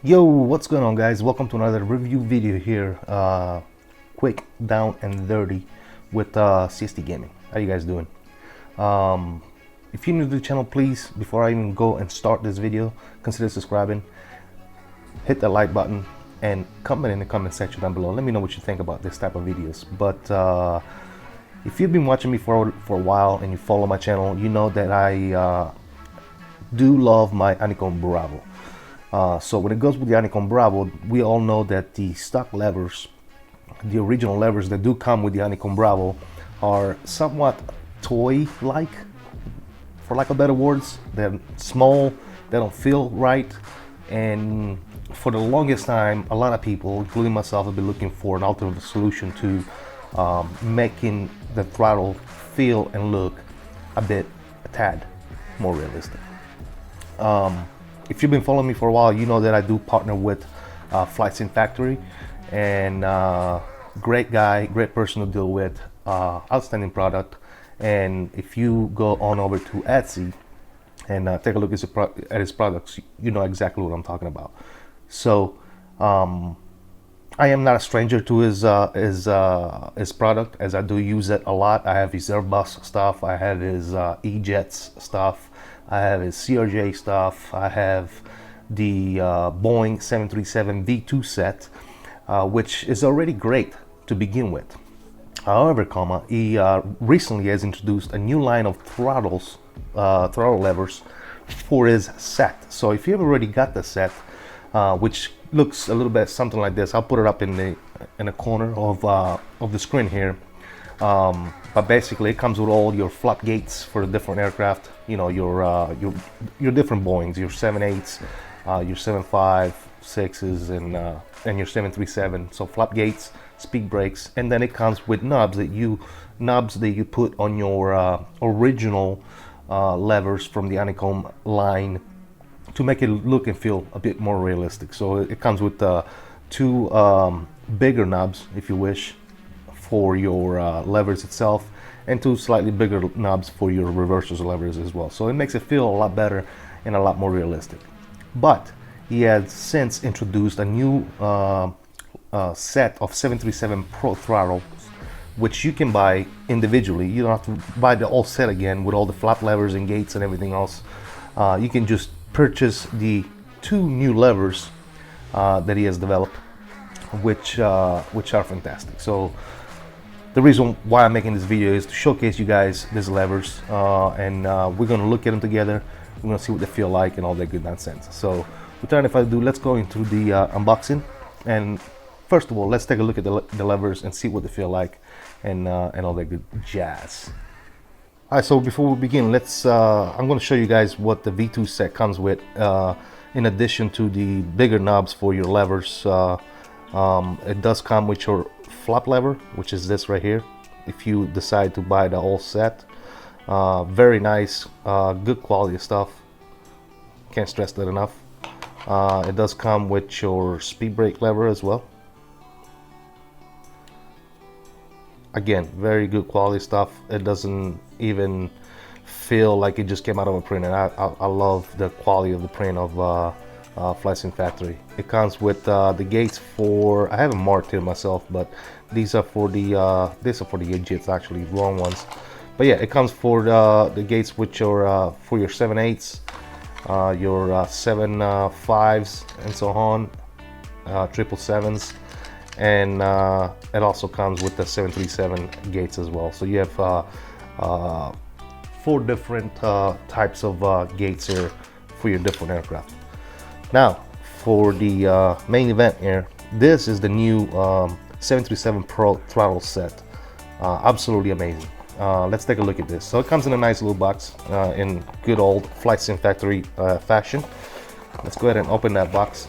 Yo, what's going on, guys? Welcome to another review video here. Quick, down and dirty with CST Gaming. How you guys doing? If you're new to the channel, please, before I even go and start this video, consider subscribing, hit the like button, and comment in the comment section down below. Let me know what you think about this type of videos. But if you've been watching me for a while and you follow my channel, you know that I do love my Honeycomb Bravo. So when it goes with the Honeycomb Bravo, we all know that the stock levers, the original levers that do come with the Honeycomb Bravo, are somewhat toy-like, for lack of better words. They're small, they don't feel right, and for the longest time, a lot of people, including myself, have been looking for an alternative solution to making the throttle feel and look a tad more realistic. If you've been following me for a while, you know that I do partner with FlightSimFactory, and great guy, great person to deal with, outstanding product. And if you go on over to Etsy and take a look at his products, you know exactly what I'm talking about. So I am not a stranger to his product, as I do use it a lot. I have his Airbus stuff, I have his E-Jets stuff, I have his CRJ stuff, I have the Boeing 737 V2 set, which is already great to begin with. However, he recently has introduced a new line of throttle levers for his set. So if you've already got the set, which looks a little bit something like this, I'll put it up in the corner of the screen here. But basically, it comes with all your flap gates for the different aircraft. You know, your different Boeings, your 787s, your 757s, and your 737. So flap gates, speed brakes, and then it comes with knobs that you put on your original levers from the Honeycomb line to make it look and feel a bit more realistic. So it comes with two bigger knobs, if you wish, for your levers itself, and two slightly bigger knobs for your reversers levers as well. So it makes it feel a lot better and a lot more realistic. But he has since introduced a new set of 737 Pro throttles, which you can buy individually. You don't have to buy the whole set again with all the flap levers and gates and everything else. You can just purchase the two new levers that he has developed, which are fantastic. So the reason why I'm making this video is to showcase you guys these levers, and we're going to look at them together. We're going to see what they feel like and all that good nonsense. So without any further ado, let's go into the unboxing. And first of all, let's take a look at the levers and see what they feel like, and all that good jazz. Alright, so before we begin, I'm going to show you guys what the V2 set comes with, in addition to the bigger knobs for your levers. It does come with your flap lever, which is this right here, if you decide to buy the whole set. Very nice, good quality stuff, can't stress that enough. It does come with your speed brake lever as well. Again, very good quality stuff. It doesn't even feel like it just came out of a print, and I love the quality of the print of FlightSimFactory. It comes with the gates for, I haven't marked it myself, but these are for the E-Jets, actually wrong ones. But yeah, it comes for the gates with your for your 7.8s, your 7.5s, and so on, 777s. And it also comes with the 737 gates as well. So you have 4 different types of gates here for your different aircraft. Now, for the main event here, this is the new 737 Pro throttle set. Absolutely amazing. Let's take a look at this. So it comes in a nice little box, in good old FlightSimFactory fashion. Let's go ahead and open that box.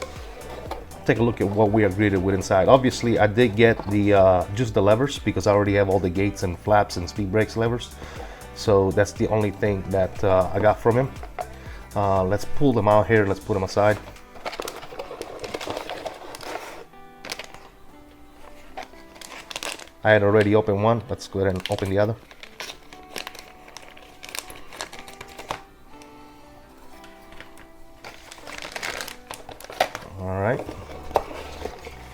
Take a look at what we are greeted with inside. Obviously, I did get the just the levers, because I already have all the gates and flaps and speed brakes levers. So that's the only thing that I got from him. Let's pull them out here. Let's put them aside. I had already opened one. Let's go ahead and open the other. All right.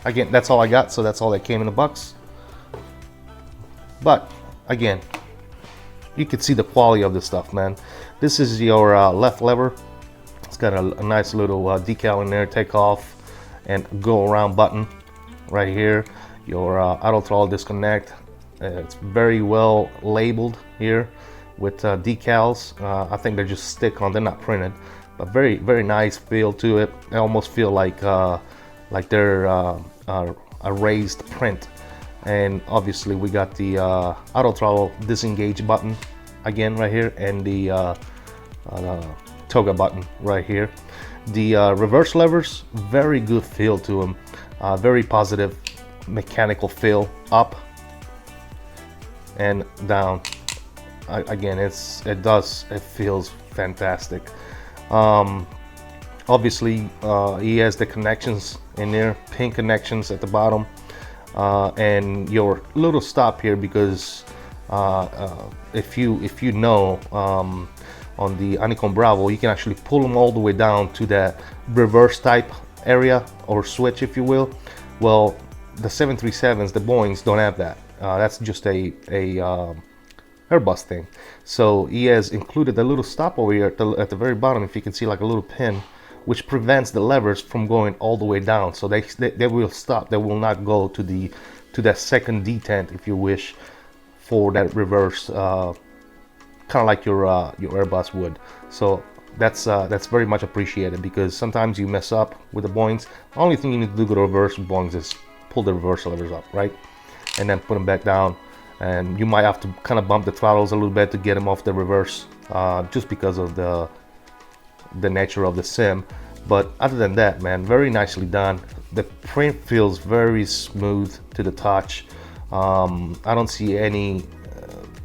Again, that's all I got, so that's all that came in the box. But again, you can see the quality of this stuff, man. This is your left lever. It's got a nice little decal in there, take off and go around button right here. Your auto throttle disconnect. It's very well labeled here with decals. I think they're just stick on, they're not printed, but very nice feel to it. I almost feel like they're a raised print. And obviously we got the auto throttle disengage button again right here, and the TOBII button right here. The reverse levers, very good feel to them, very positive mechanical feel, up and down. Again, it feels fantastic. Obviously he has the connections in there, pin connections at the bottom, and your little stop here, because if you know, on the Honeycomb Bravo, you can actually pull them all the way down to that reverse type area or switch, if you will. Well, the 737s, the Boeings, don't have that. That's just a Airbus thing. So he has included a little stop over here at the very bottom, if you can see, like a little pin, which prevents the levers from going all the way down. So they will stop. They will not go to that second detent, if you wish, for that reverse, kind of like your Airbus would. So that's very much appreciated, because sometimes you mess up with the Boeings. The only thing you need to do with the reverse with Boeings is pull the reverse levers up, right, and then put them back down. And you might have to kind of bump the throttles a little bit to get them off the reverse, just because of the nature of the sim. But other than that, man, very nicely done. The print feels very smooth to the touch. I don't see any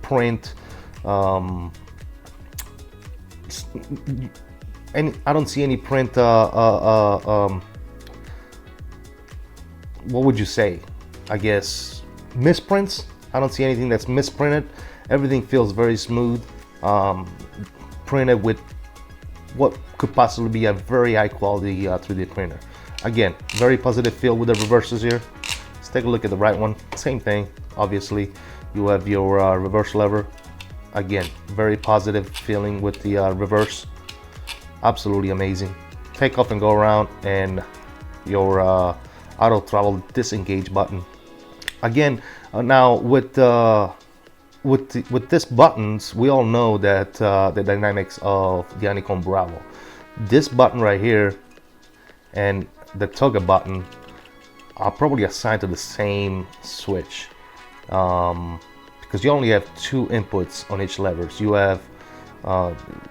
print. I don't see any print. What would you say? I guess misprints. I don't see anything that's misprinted. Everything feels very smooth, printed with what could possibly be a very high quality 3D printer. Again, very positive feel with the reverses here. Let's take a look at the right one. Same thing, obviously. You have your reverse lever. Again, very positive feeling with the reverse. Absolutely amazing. Take off and go around, and your auto throttle disengage button. Again, now with this buttons, we all know that the dynamics of the Honeycomb Bravo. This button right here and the TOBII button are probably assigned to the same switch, because you only have two inputs on each levers. You have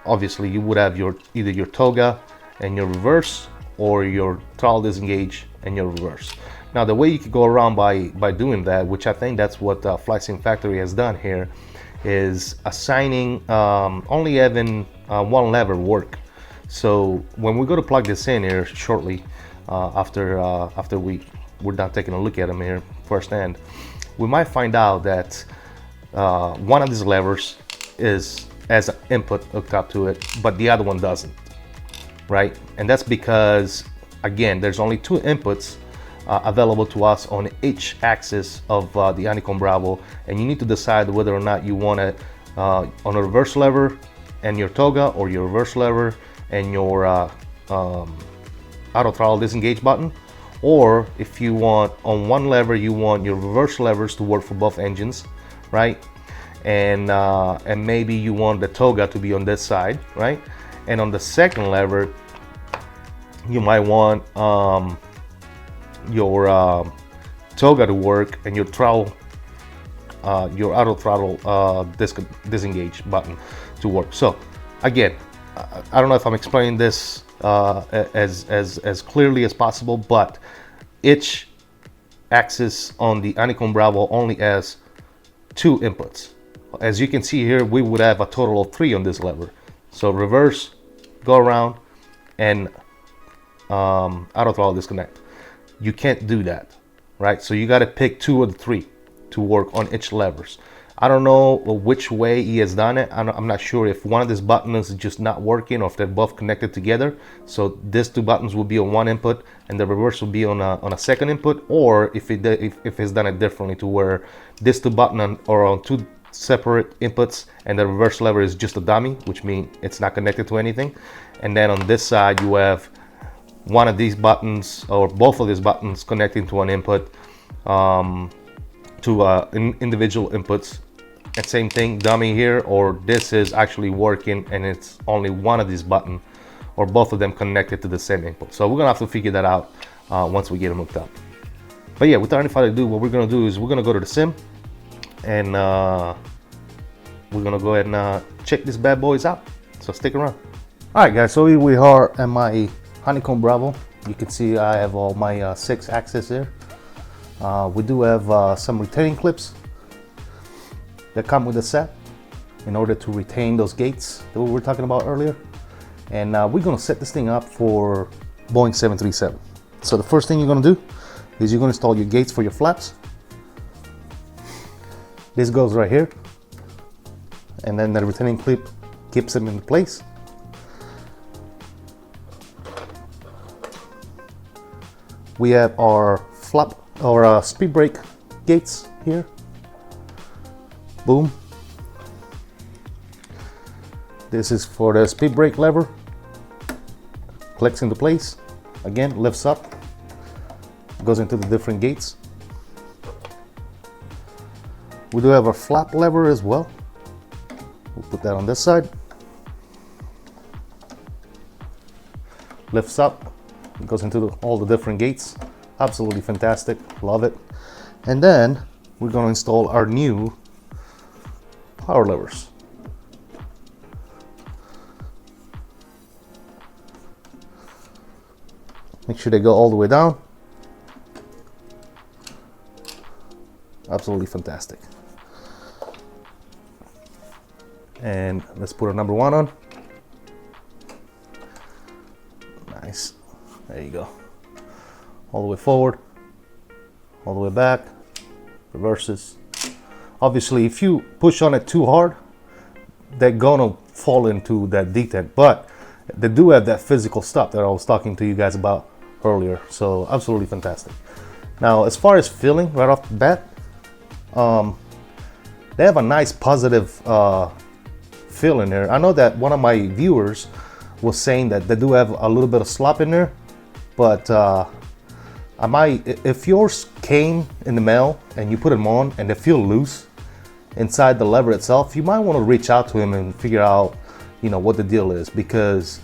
obviously you would have either your TOBII and your reverse, or your throttle disengage and your reverse. Now, the way you could go around by doing that, which I think that's what FlightSimFactory has done here, is assigning only having one lever work. So when we go to plug this in here shortly, after we're done taking a look at them here firsthand, we might find out that one of these levers has an input hooked up to it, but the other one doesn't, right? And that's because, again, there's only two inputs available to us on each axis of the Honeycomb Bravo, and you need to decide whether or not you want it on a reverse lever and your TOBII, or your reverse lever and your auto throttle disengage button, or if you want on one lever, you want your reverse levers to work for both engines, right? And maybe you want the TOBII to be on this side, right? And on the second lever, you might want your TOBII to work, and your throttle, your auto throttle disengage button to work. So again, I don't know if I'm explaining this as clearly as possible, but each axis on the Honeycomb Bravo only has two inputs. As you can see here, we would have a total of 3 on this lever. So reverse, go around, and auto throttle disconnect. You can't do that, right? So you got to pick 2 of the 3 to work on each levers. I don't know which way he has done it. I'm not sure if one of these buttons is just not working or if they're both connected together. So these two buttons will be on one input and the reverse will be on a second input, or if it's done it differently to where these two buttons are on two separate inputs and the reverse lever is just a dummy, which means it's not connected to anything. And then on this side you have one of these buttons or both of these buttons connecting to an input, to individual inputs. And same thing, dummy here, or this is actually working and it's only one of these buttons or both of them connected to the same input. So we're gonna have to figure that out once we get them hooked up. But yeah, without any further ado, what we're gonna do is we're gonna go to the sim and we're gonna go ahead and check these bad boys out. So stick around. All right, guys. So here we are at my Honeycomb Bravo. You can see I have all my 6 axes here. We do have some retaining clips that come with the set in order to retain those gates that we were talking about earlier. And we're gonna set this thing up for Boeing 737. So the first thing you're gonna do is you're gonna install your gates for your flaps. This goes right here. And then the retaining clip keeps them in place. We have our flap or speed brake gates here. Boom. This is for the speed brake lever. Clicks into place. Again, lifts up. Goes into the different gates. We do have our flap lever as well. We'll put that on this side. Lifts up. It goes into all the different gates. Absolutely fantastic. Love it. And then we're going to install our new power levers. Make sure they go all the way down. Absolutely fantastic. And let's put our number 1 on. Nice. There you go. All the way forward, all the way back, reverses. Obviously, if you push on it too hard, they're gonna fall into that detent, but they do have that physical stuff that I was talking to you guys about earlier. So absolutely fantastic. Now, as far as feeling right off the bat, they have a nice positive feel in there. I know that one of my viewers was saying that they do have a little bit of slop in there, but if yours came in the mail and you put them on and they feel loose inside the lever itself, you might want to reach out to him and figure out, what the deal is, because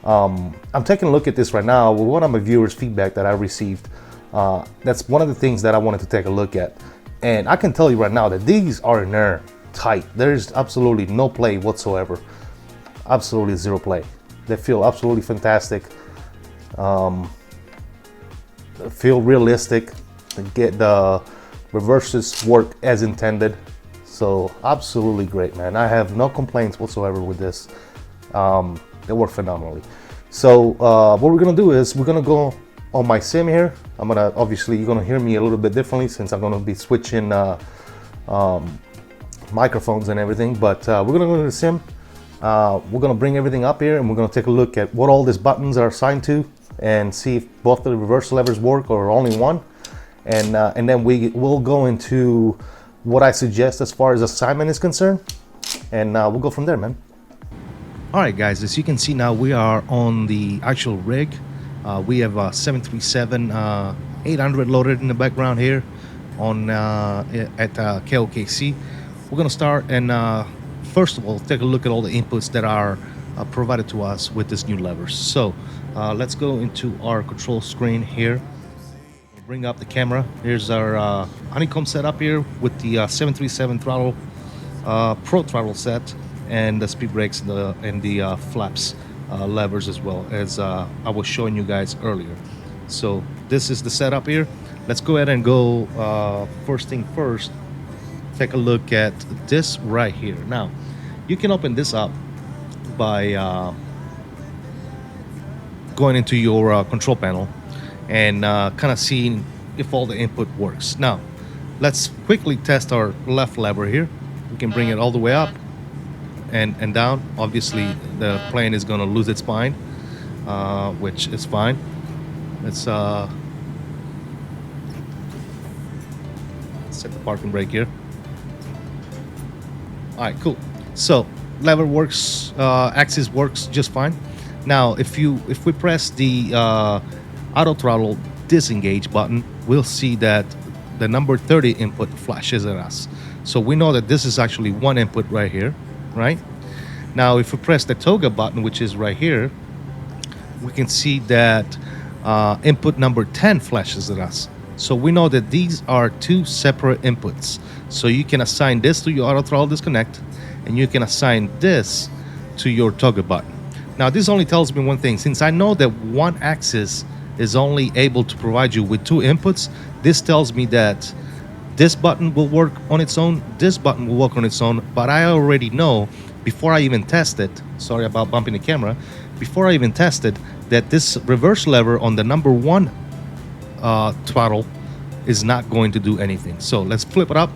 I'm taking a look at this right now with one of my viewers' feedback that I received. That's one of the things that I wanted to take a look at, and I can tell you right now that these are in there tight. There's absolutely no play whatsoever. Absolutely zero play. They feel absolutely fantastic. Feel realistic. Get the reverses work as intended. So absolutely great, man. I have no complaints whatsoever with this. They work phenomenally. So what we're gonna do is we're gonna go on my sim here. Obviously you're gonna hear me a little bit differently since I'm gonna be switching microphones and everything, but we're gonna go to the sim. We're gonna bring everything up here and we're gonna take a look at what all these buttons are assigned to and see if both the reverse levers work or only one, and then we'll go into what I suggest as far as assignment is concerned, and we'll go from there, man. All right, guys, as you can see now, we are on the actual rig. We have a 737 800 loaded in the background here on at KOKC. We're gonna start and first of all take a look at all the inputs that are provided to us with this new levers. So let's go into our control screen here. We'll bring up the camera. Here's our Honeycomb setup here with the 737 throttle, Pro throttle set, and the speed brakes and the flaps levers, as well as I was showing you guys earlier. So this is the setup here. Let's go ahead and go first thing first. Take a look at this right here. Now, you can open this up by going into your control panel and kind of seeing if all the input works. Now, let's quickly test our left lever here. We can bring it all the way up and down. Obviously, the plane is going to lose its spine, which is fine. Let's set the parking brake here. All right, cool. So lever works, axis works just fine. Now, if we press the auto throttle disengage button, we'll see that the number 30 input flashes at us. So we know that this is actually one input right here, right? Now, if we press the toga button, which is right here, we can see that input number 10 flashes at us. So we know that these are two separate inputs. So you can assign this to your auto throttle disconnect, and you can assign this to your toga button. Now, this only tells me one thing. Since I know that one axis is only able to provide you with two inputs, this tells me that this button will work on its own, this button will work on its own, but I already know, before I even test it, sorry about bumping the camera, before I even tested, that this reverse lever on the number 1 throttle is not going to do anything. So let's flip it up,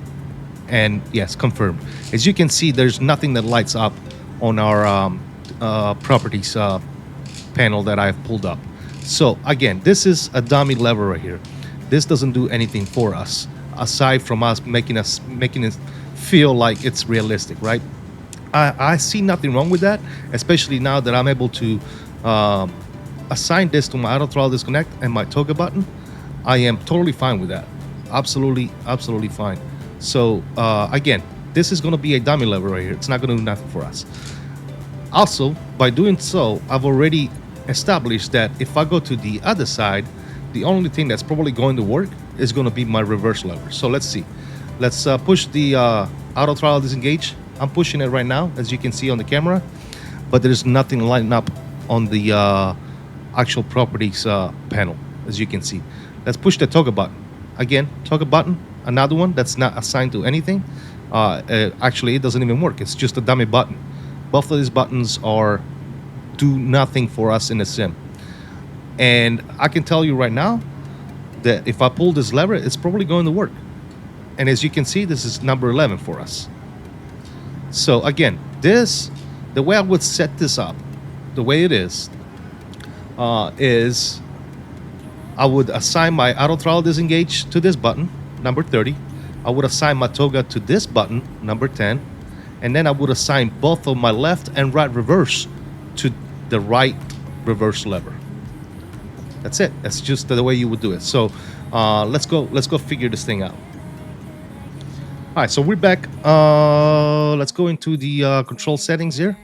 and yes, confirm. As you can see, there's nothing that lights up on our properties panel that I've pulled up. So again, this is a dummy lever right here. This doesn't do anything for us aside from us making it feel like it's realistic, right? I see nothing wrong with that, especially now that I'm able to assign this to my auto throttle disconnect and my toga button. I am totally fine with that. Absolutely fine. So again, this is going to be a dummy lever right here. It's not going to do nothing for us. Also, by doing so, I've already established that if I go to the other side, the only thing that's probably going to work is going to be my reverse lever. So let's see. Let's push the auto throttle disengage. I'm pushing it right now, as you can see on the camera, but there's nothing lighting up on the actual properties panel, as you can see. Let's push the toga button. Again, toga button, another one that's not assigned to anything. Actually, it doesn't even work. It's just a dummy button. Both of these buttons do nothing for us in the sim. And I can tell you right now that if I pull this lever, it's probably going to work. And as you can see, this is number 11 for us. So again, the way I would set this up, the way it is I would assign my auto throttle disengage to this button, number 30. I would assign my toga to this button, number 10. And then I would assign both of my left and right reverse to the right reverse lever. That's it. That's just the way you would do it. So let's go figure this thing out. All right, so we're back. Let's go into the control settings here.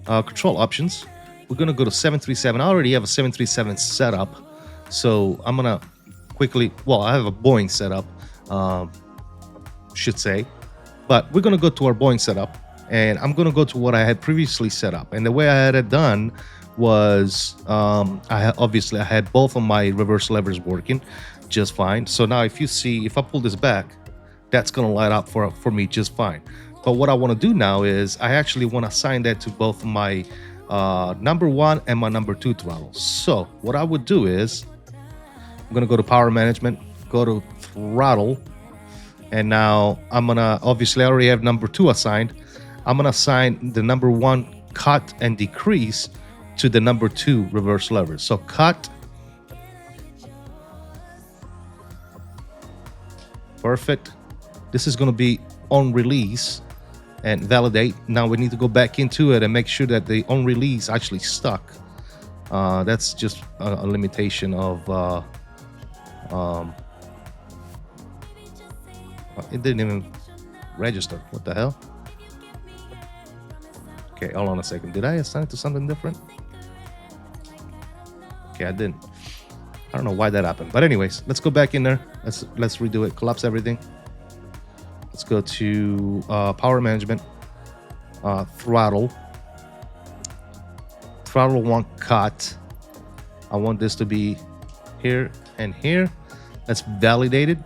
Control options. We're gonna go to 737. I already have a 737 setup, so I'm gonna quickly. Well, I have a Boeing setup, should say, but we're gonna go to our Boeing setup, and I'm gonna go to what I had previously set up. And the way I had it done was, obviously I had both of my reverse levers working just fine. So now if you see, if I pull this back, that's gonna light up for me just fine. But what I want to do now is I actually want to assign that to both my number 1 and my number 2 throttles. So what I would do is I'm gonna go to power management, go to throttle, and now I'm gonna, obviously I already have number 2 assigned. I'm gonna assign the number 1 cut and decrease to the number 2 reverse lever. So cut, perfect. This is going to be on release and validate. Now we need to go back into it and make sure that the on release actually stuck. That's just a limitation of it didn't even register. What the hell? Okay, hold on a second. Did I assign it to something different? Okay, I didn't. I don't know why that happened. But anyways, let's go back in there. Let's redo it. Collapse everything. Let's go to power management, throttle 1 cut. I want this to be here and here. Let's validate it.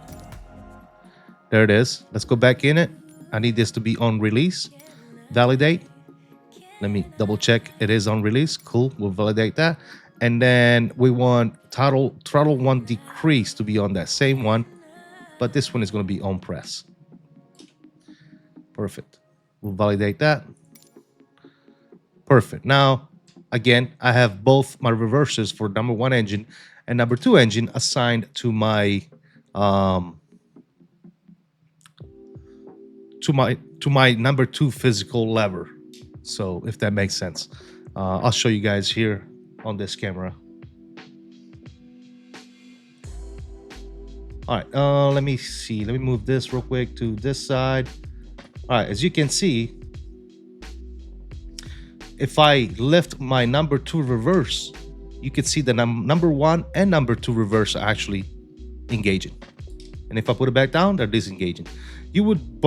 There it is. Let's go back in it. I need this to be on release. Validate. Let me double check. It is on release. Cool. We'll validate that. And then we want throttle 1 decrease to be on that same one, but this one is going to be on press. Perfect. We'll validate that. Perfect. Now, again, I have both my reversers for number 1 engine and number 2 engine assigned to my number 2 physical lever. So if that makes sense, I'll show you guys here on this camera. All right, let me see. Let me move this real quick to this side. All right, as you can see, if I lift my number 2 reverse, you can see the number 1 and number 2 reverse are actually engaging. And if I put it back down, they're disengaging. You would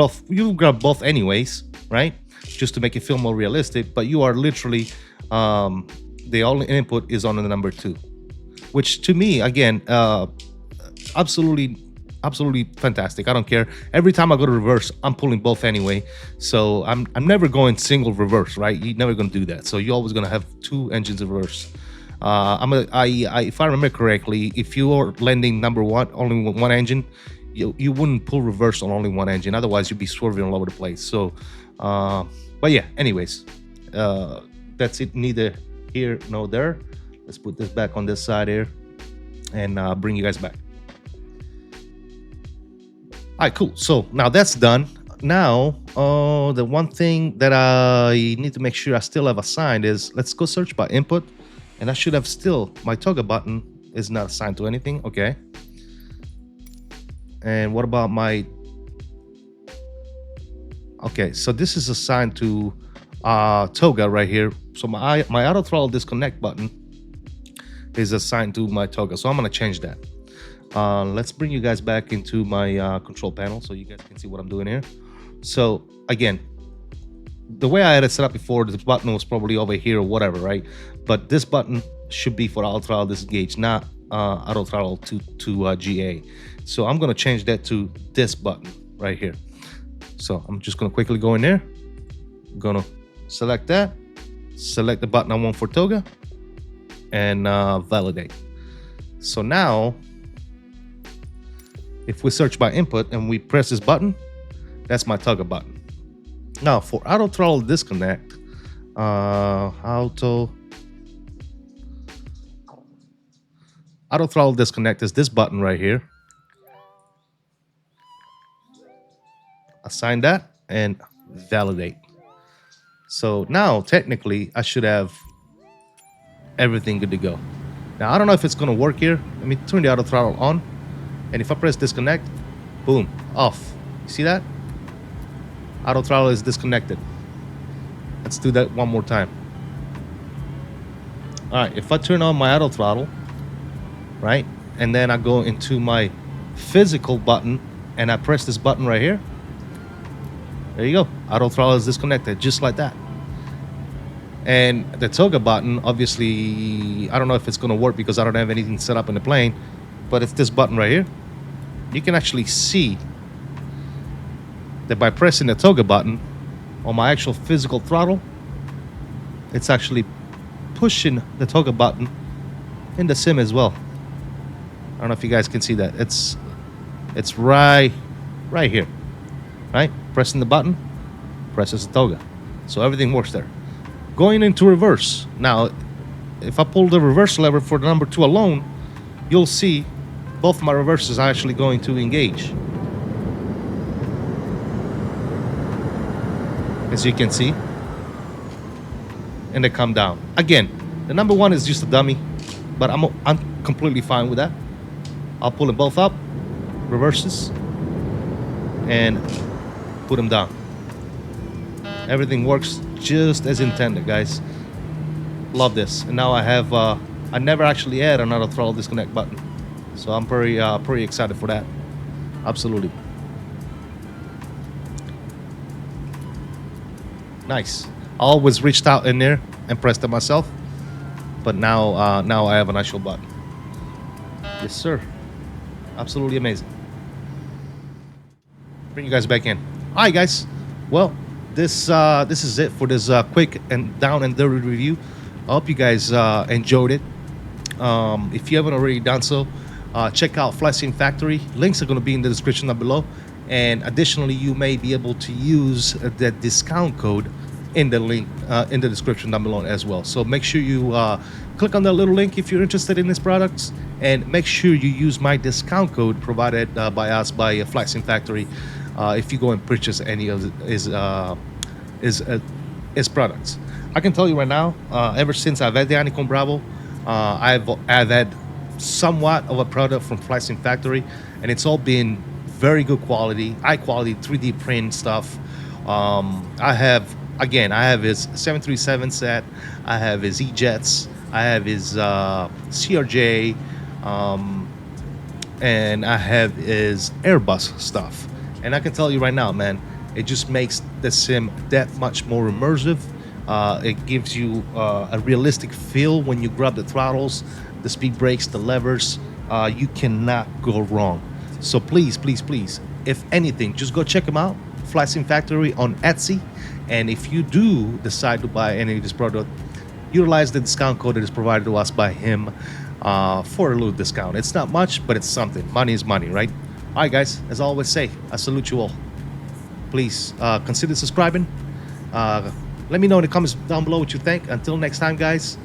grab both anyways, right? Just to make it feel more realistic, but you are literally, the only input is on the number 2, which to me, again, absolutely fantastic. I don't care. Every time I go to reverse, I'm pulling both anyway. So I'm never going single reverse, right? You're never gonna do that. So you're always gonna have 2 engines reverse. If I remember correctly, if you are landing number 1, only 1 engine, you wouldn't pull reverse on only 1 engine. Otherwise, you'd be swerving all over the place. So, but yeah. Anyways, that's it. Neither here nor there. Let's put this back on this side here, and bring you guys back. All right, cool. So now that's done. Now, the one thing that I need to make sure I still have assigned is, let's go search by input. And I should have still, my toggle button is not assigned to anything. Okay. And what about my, okay, so this is assigned to toggle right here. So my auto throttle disconnect button is assigned to my toggle. So I'm going to change that. Let's bring you guys back into my control panel so you guys can see what I'm doing here. So again, the way I had it set up before, this button was probably over here or whatever, right? But this button should be for auto throttle disengage, not auto throttle to GA. So I'm gonna change that to this button right here. So I'm just gonna quickly go in there. I'm gonna select that, select the button I want for toga, and validate. So now, if we search by input and we press this button, that's my toggle button. Now for auto throttle disconnect, auto throttle disconnect is this button right here. Assign that and validate. So now technically I should have everything good to go. Now I don't know if it's gonna work here. Let me turn the auto throttle on, and if I press disconnect, boom, off. You see that? Auto throttle is disconnected. Let's do that one more time. All right, if I turn on my auto throttle, right, and then I go into my physical button and I press this button right here, there you go. Auto throttle is disconnected, just like that. And the toga button, obviously, I don't know if it's gonna work because I don't have anything set up in the plane, but it's this button right here. You can actually see that by pressing the toga button on my actual physical throttle, it's actually pushing the toga button in the sim as well. I don't know if you guys can see that. It's right here, right? Pressing the button, presses the toga. So everything works there. Going into reverse. Now, if I pull the reverse lever for the number 2 alone, you'll see both my reverses are actually going to engage. As you can see, and they come down. Again, the number 1 is just a dummy, but I'm completely fine with that. I'll pull them both up, reverses, and put them down. Everything works just as intended, guys. Love this. And now I have, I never actually had another throttle disconnect button, so I'm pretty excited for that. Absolutely. Nice. I always reached out in there and pressed it myself, but now I have an actual button. Yes, sir. Absolutely amazing. Bring you guys back in. All right, guys. Well, this is it for this quick and down and dirty review. I hope you guys enjoyed it. If you haven't already done so, check out FlightSimFactory. Links are going to be in the description down below. and additionally you may be able to use the discount code in the link in the description down below as well. So make sure you click on that little link if you're interested in these products, and make sure you use my discount code provided by us by FlightSimFactory if you go and purchase any of his products. I can tell you right now, ever since I've had the Honeycomb Bravo, I've had somewhat of a product from FlightSimFactory, and it's all been very good quality, high quality 3D print stuff. I have his 737 set, I have his E-Jets, I have his CRJ, and I have his Airbus stuff. And I can tell you right now, man, it just makes the sim that much more immersive. It gives you a realistic feel when you grab the throttles, the speed brakes, the levers. You cannot go wrong. So please, please, please, if anything, just go check them out, FlightSimFactory on Etsy. And if you do decide to buy any of this product, utilize the discount code that is provided to us by him for a little discount. It's not much, but it's something. Money is money, right? All right, guys, as I always say, I salute you all. Please consider subscribing. Let me know in the comments down below what you think. Until next time, guys,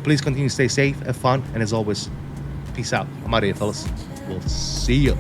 please continue to stay safe, have fun, and as always, peace out. I'm out of here, fellas. We'll see you.